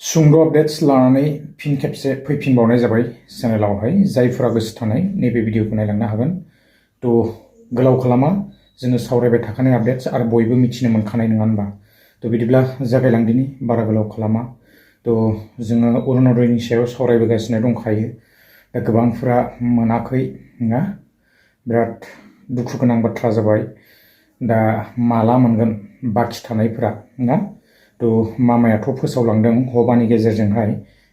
सुंद' आपडेट्स लानानै फिन खेबसे फैफिनबावनाय जाबाय चेनेलावहाय जायफोरा गोसो थानाय नैबे भिडिअखौ नायलांनो हागोन। थ' गोलाव खालामा जोङो सावरायबाय थाखानाय आपडेट्स आरो बयबो मिथिनो मोनखानाय नङा होनबा। थ' बिदिब्ला जागायलांदिनि बारा गोलाव खालामा। थ' जोङो अरुण'दयनि सायाव सावरायबोगासिनो दंखायो। दा गोबांफोरा मोनाखै ना बिराद दुखु गोनां बाथ्रा जाबाय। दा माला मोनगोन बाखि थानायफोरा ना। थ' मामायाथ' फोसावलांदों हबानि गेजेरजोंहाय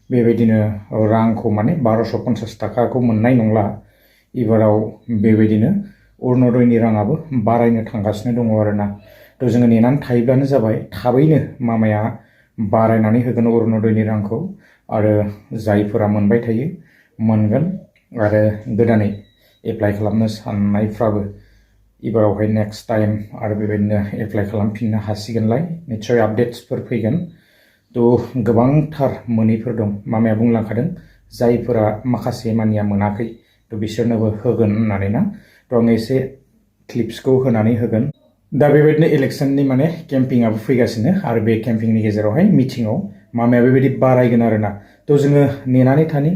बेबायदिनो रांखौ माने 1250 थाखाखौ मोननाय नंला। एबाराव बेबायदिनो अरुण'दयनि राङाबो बारायनो थांगासिनो दङ आरोना। थ' जोङो नेनानै थायोब्लानो जाबाय थाबैनो मामाया बारायनानै होगोन अरुण'दयनि रांखौ आरो जायफोरा मोनबाय थायो मोनगोन आरो गोदानै एप्लाइ खालामनो साननायफ्राबो एबारावहाय नेक्स्ट टाइम आरो बेबायदिनो एप्लाइ खालामफिननो हासिगोनलाय निश्चय आपडेट्सफोर फैगोन। थ' गोबांथार मोनैफोर दं मामाया बुंलांखादों जायफोरा माखासे मानिया मोनाखै थ' बिसोरनोबो होगोन होननानै ना। थ' आङो एसे क्लिप्सखौ होनानै होगोन। दा बेबायदिनो इलेक्सननि माने केम्पिंआबो फैगासिनो आरो बे केम्पिंनि गेजेरावहाय मिटिङाव मामाया बेबायदि बारायगोन आरोना। थ' जोङो नेनानै थानि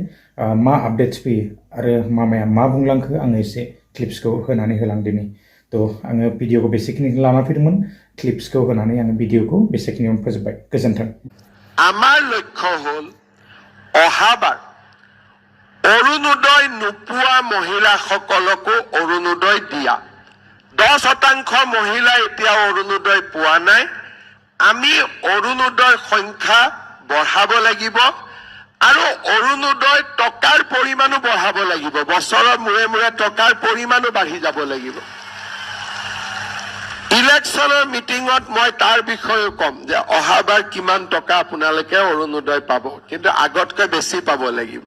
मा आपडेट्स फैयो आरो मामाया मा बुंलांखो आङो एसे क्लिप्सखौ होनानै होलांदिनि। थ' आङो भिडिअखौ बेसेखिनिखौ लाना फैदोंमोन क्लिप्सखौ होनानै आङो भिडिअखौ बेसेखिनियावनो फोजोबबाय। गोजोन्थों। আমাৰ লক্ষ্য হ'ল অহাবাৰ অৰুণোদয় নোপোৱা মহিলাসকলকো অৰুণোদয় দিয়া। 10% মহিলা এতিয়াও অৰুণোদয় পোৱা নাই। আমি অৰুণোদয়ৰ সংখ্যা বঢ়াব লাগিব আৰু অৰুণোদয় টকাৰ পৰিমাণো বঢ়াব লাগিব। বছৰৰ মূৰে মূৰে টকাৰ পৰিমাণো বাঢ়ি যাব লাগিব। ইলেকশ্যনৰ মিটিঙত মই তাৰ বিষয়ে ক'ম যে অহাবাৰ কিমান টকা আপোনালোকে অৰুণোদয় পাব, কিন্তু আগতকৈ বেছি পাব লাগিব।